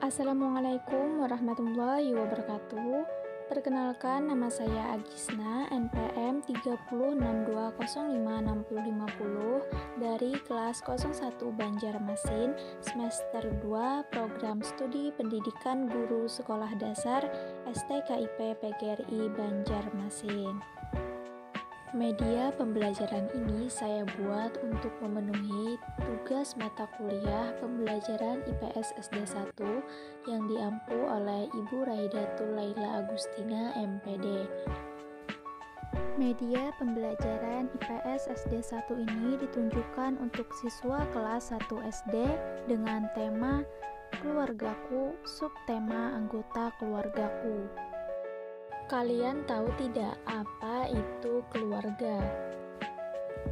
Assalamualaikum warahmatullahi wabarakatuh. Perkenalkan, nama saya Agisna, NPM 3062056050 dari kelas 01 Banjarmasin, semester 2, program studi pendidikan guru sekolah dasar STKIP PGRI Banjarmasin. Media pembelajaran ini saya buat untuk memenuhi tugas mata kuliah pembelajaran IPS SD 1 yang diampu oleh Ibu Rahidatul Laila Agustina MPD. Media pembelajaran IPS SD 1 ini ditunjukkan untuk siswa kelas 1 SD dengan tema Keluargaku, subtema anggota keluargaku. Kalian tahu tidak apa itu keluarga?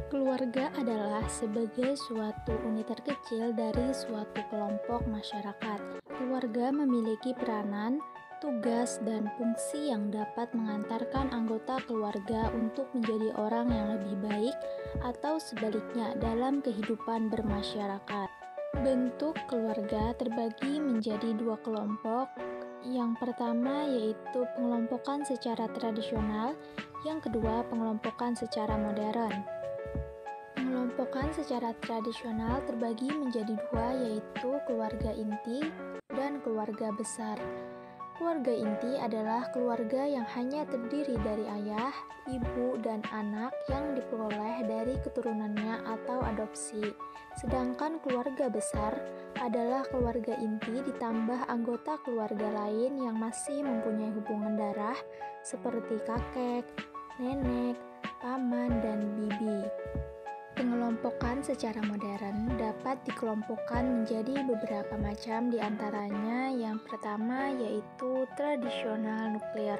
Keluarga adalah sebagai suatu unit terkecil dari suatu kelompok masyarakat. Keluarga memiliki peranan, tugas, dan fungsi yang dapat mengantarkan anggota keluarga untuk menjadi orang yang lebih baik atau sebaliknya dalam kehidupan bermasyarakat. Bentuk keluarga terbagi menjadi dua kelompok. Yang pertama yaitu pengelompokan secara tradisional, yang kedua pengelompokan secara modern. Pengelompokan secara tradisional terbagi menjadi dua, yaitu keluarga inti dan keluarga besar. Keluarga inti adalah keluarga yang hanya terdiri dari ayah, ibu, dan anak yang diperoleh dari keturunannya atau adopsi. Sedangkan keluarga besar adalah keluarga inti ditambah anggota keluarga lain yang masih mempunyai hubungan darah seperti kakek, nenek, paman, dan bibi. Pengelompokan secara modern dapat dikelompokkan menjadi beberapa macam, diantaranya yang pertama yaitu tradisional nuklir,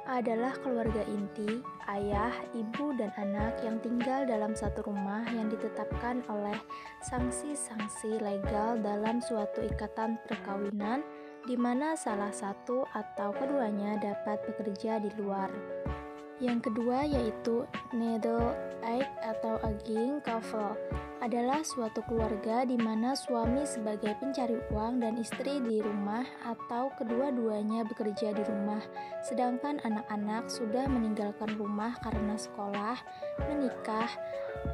adalah keluarga inti, ayah, ibu, dan anak yang tinggal dalam satu rumah yang ditetapkan oleh sanksi-sanksi legal dalam suatu ikatan perkawinan di mana salah satu atau keduanya dapat bekerja di luar. Yang kedua yaitu needle egg atau egging couple, adalah suatu keluarga di mana suami sebagai pencari uang dan istri di rumah atau kedua-duanya bekerja di rumah, sedangkan anak-anak sudah meninggalkan rumah karena sekolah, menikah,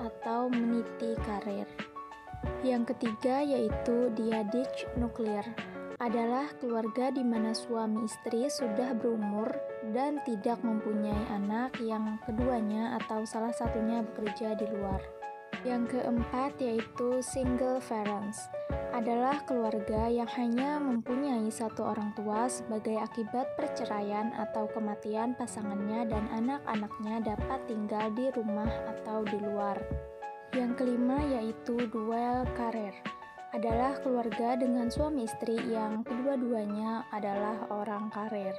atau meniti karir. Yang ketiga yaitu diadik nuklir, adalah keluarga di mana suami istri sudah berumur dan tidak mempunyai anak yang keduanya atau salah satunya bekerja di luar. Yang keempat yaitu single parents, adalah keluarga yang hanya mempunyai satu orang tua sebagai akibat perceraian atau kematian pasangannya dan anak-anaknya dapat tinggal di rumah atau di luar. Yang kelima yaitu dual career, adalah keluarga dengan suami istri yang kedua-duanya adalah orang karir.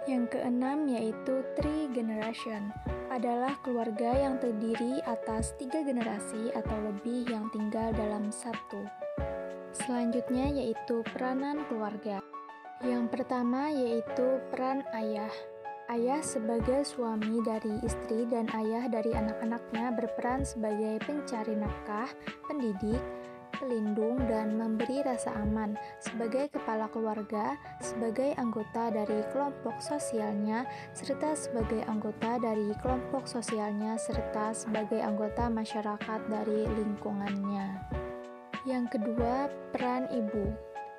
Yang keenam yaitu three generation, adalah keluarga yang terdiri atas 3 generasi atau lebih yang tinggal dalam satu. Selanjutnya yaitu peranan keluarga. Yang pertama yaitu peran ayah. Ayah sebagai suami dari istri dan ayah dari anak-anaknya berperan sebagai pencari nafkah, pendidik, pelindung, dan memberi rasa aman sebagai kepala keluarga, sebagai anggota dari kelompok sosialnya, serta sebagai anggota dari kelompok sosialnya, serta sebagai anggota masyarakat dari lingkungannya. Yang kedua, peran ibu.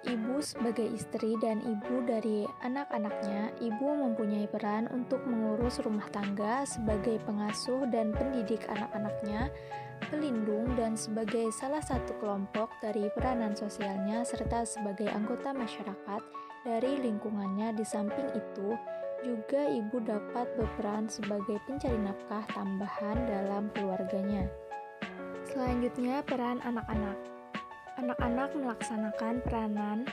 Ibu sebagai istri dan ibu dari anak-anaknya, ibu mempunyai peran untuk mengurus rumah tangga sebagai pengasuh dan pendidik anak-anaknya, pelindung, dan sebagai salah satu kelompok dari peranan sosialnya serta sebagai anggota masyarakat dari lingkungannya. Di samping itu, juga ibu dapat berperan sebagai pencari nafkah tambahan dalam keluarganya. Selanjutnya, peran anak-anak. Anak-anak melaksanakan peranan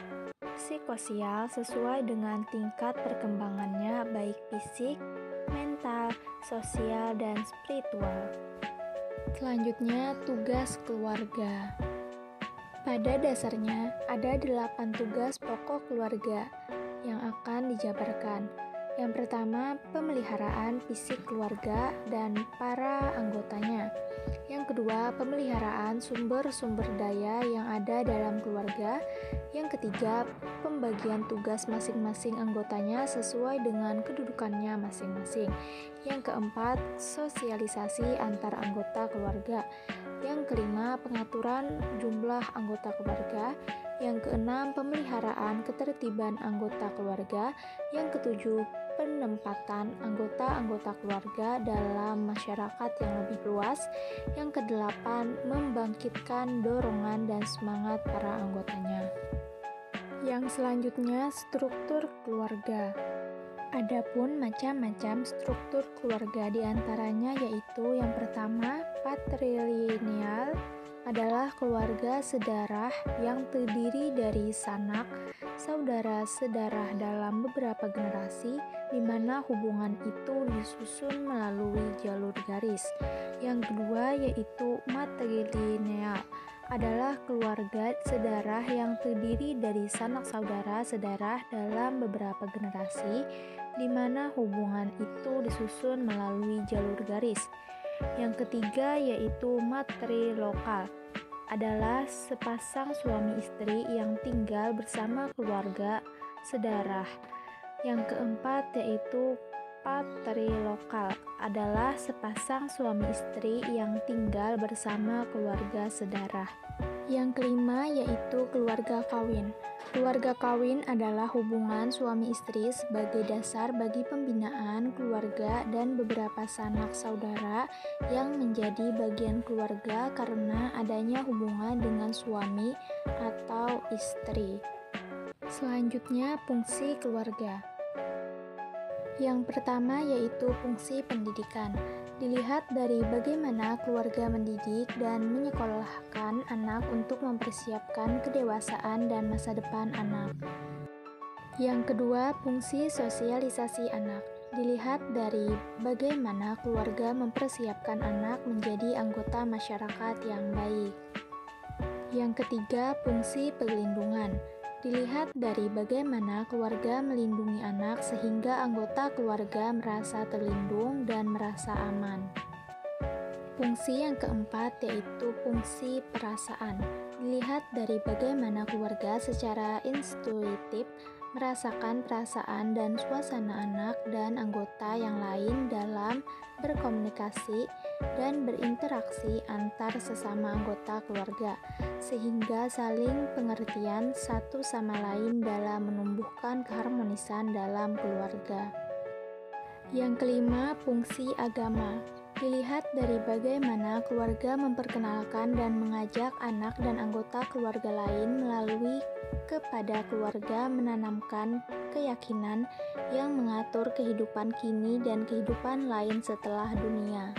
psikososial sesuai dengan tingkat perkembangannya baik fisik, mental, sosial, dan spiritual. Selanjutnya, tugas keluarga. Pada dasarnya, ada 8 tugas pokok keluarga yang akan dijabarkan. Yang pertama, pemeliharaan fisik keluarga dan para anggotanya. Yang kedua, pemeliharaan sumber-sumber daya yang ada dalam keluarga. Yang ketiga, pembagian tugas masing-masing anggotanya sesuai dengan kedudukannya masing-masing. Yang keempat, sosialisasi antar anggota keluarga. Yang kelima, pengaturan jumlah anggota keluarga. Yang keenam, pemeliharaan ketertiban anggota keluarga. Yang ketujuh, penempatan anggota-anggota keluarga dalam masyarakat yang lebih luas. Yang kedelapan, membangkitkan dorongan dan semangat para anggotanya. Yang selanjutnya, struktur keluarga. Adapun macam-macam struktur keluarga diantaranya yaitu yang pertama, patrilineal adalah keluarga sedarah yang terdiri dari sanak, saudara sedarah dalam beberapa generasi, di mana hubungan itu disusun melalui jalur garis. Yang kedua yaitu matrilineal adalah keluarga sedarah yang terdiri dari sanak saudara sedarah dalam beberapa generasi, di mana hubungan itu disusun melalui jalur garis. Yang ketiga yaitu matrilokal adalah sepasang suami istri yang tinggal bersama keluarga sedarah. Yang keempat yaitu patrilokal adalah sepasang suami istri yang tinggal bersama keluarga sedarah. Yang kelima yaitu keluarga kawin. Keluarga kawin adalah hubungan suami istri sebagai dasar bagi pembinaan keluarga dan beberapa sanak saudara yang menjadi bagian keluarga karena adanya hubungan dengan suami atau istri. Selanjutnya, fungsi keluarga. Yang pertama yaitu fungsi pendidikan. Dilihat dari bagaimana keluarga mendidik dan menyekolahkan anak untuk mempersiapkan kedewasaan dan masa depan anak. Yang kedua, fungsi sosialisasi anak. Dilihat dari bagaimana keluarga mempersiapkan anak menjadi anggota masyarakat yang baik. Yang ketiga, fungsi perlindungan. Dilihat dari bagaimana keluarga melindungi anak sehingga anggota keluarga merasa terlindung dan merasa aman. Fungsi yang keempat yaitu fungsi perasaan. Dilihat dari bagaimana keluarga secara intuitif merasakan perasaan dan suasana anak dan anggota yang lain dalam berkomunikasi dan berinteraksi antar sesama anggota keluarga, sehingga saling pengertian satu sama lain dalam menumbuhkan keharmonisan dalam keluarga. Yang kelima, fungsi agama. Dilihat dari bagaimana keluarga memperkenalkan dan mengajak anak dan anggota keluarga lain melalui kepada keluarga menanamkan keyakinan yang mengatur kehidupan kini dan kehidupan lain setelah dunia.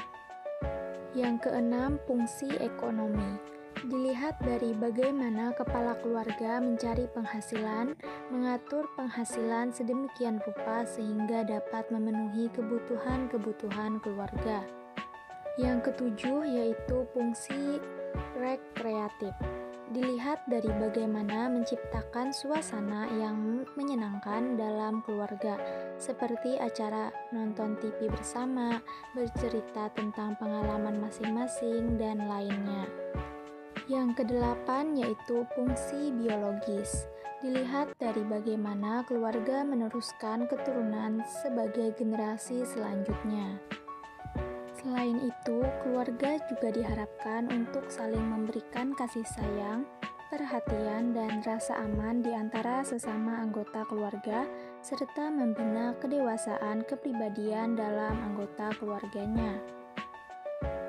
Yang keenam, fungsi ekonomi. Dilihat dari bagaimana kepala keluarga mencari penghasilan, mengatur penghasilan sedemikian rupa sehingga dapat memenuhi kebutuhan-kebutuhan keluarga. Yang ketujuh yaitu fungsi rekreatif. Dilihat dari bagaimana menciptakan suasana yang menyenangkan dalam keluarga, seperti acara nonton TV bersama, bercerita tentang pengalaman masing-masing, dan lainnya. Yang kedelapan yaitu fungsi biologis. Dilihat dari bagaimana keluarga meneruskan keturunan sebagai generasi selanjutnya. Selain itu, keluarga juga diharapkan untuk saling memberikan kasih sayang, perhatian, dan rasa aman di antara sesama anggota keluarga, serta membina kedewasaan kepribadian dalam anggota keluarganya.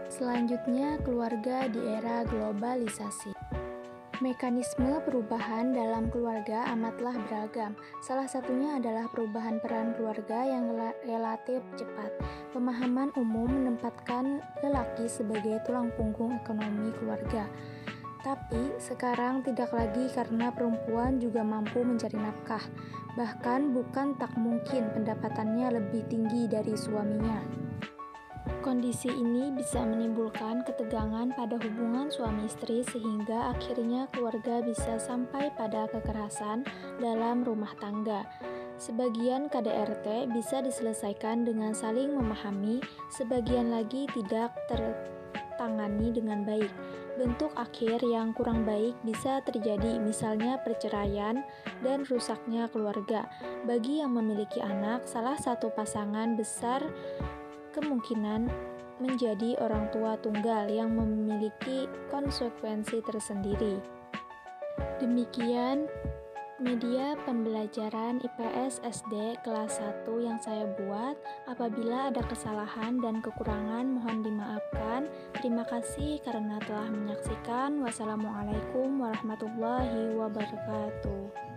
Selanjutnya, keluarga di era globalisasi. Mekanisme perubahan dalam keluarga amatlah beragam. Salah satunya adalah perubahan peran keluarga yang relatif cepat. Pemahaman umum menempatkan lelaki sebagai tulang punggung ekonomi keluarga. Tapi sekarang tidak lagi karena perempuan juga mampu mencari nafkah. Bahkan bukan tak mungkin pendapatannya lebih tinggi dari suaminya. Kondisi ini bisa menimbulkan ketegangan pada hubungan suami istri sehingga akhirnya keluarga bisa sampai pada kekerasan dalam rumah tangga. Sebagian KDRT bisa diselesaikan dengan saling memahami, sebagian lagi tidak tertangani dengan baik. Bentuk akhir yang kurang baik bisa terjadi, misalnya perceraian dan rusaknya keluarga. Bagi yang memiliki anak, salah satu pasangan besar kemungkinan menjadi orang tua tunggal yang memiliki konsekuensi tersendiri. Demikian media pembelajaran IPS SD kelas 1 yang saya buat. Apabila ada kesalahan dan kekurangan mohon dimaafkan. Terima kasih karena telah menyaksikan. Wassalamualaikum warahmatullahi wabarakatuh.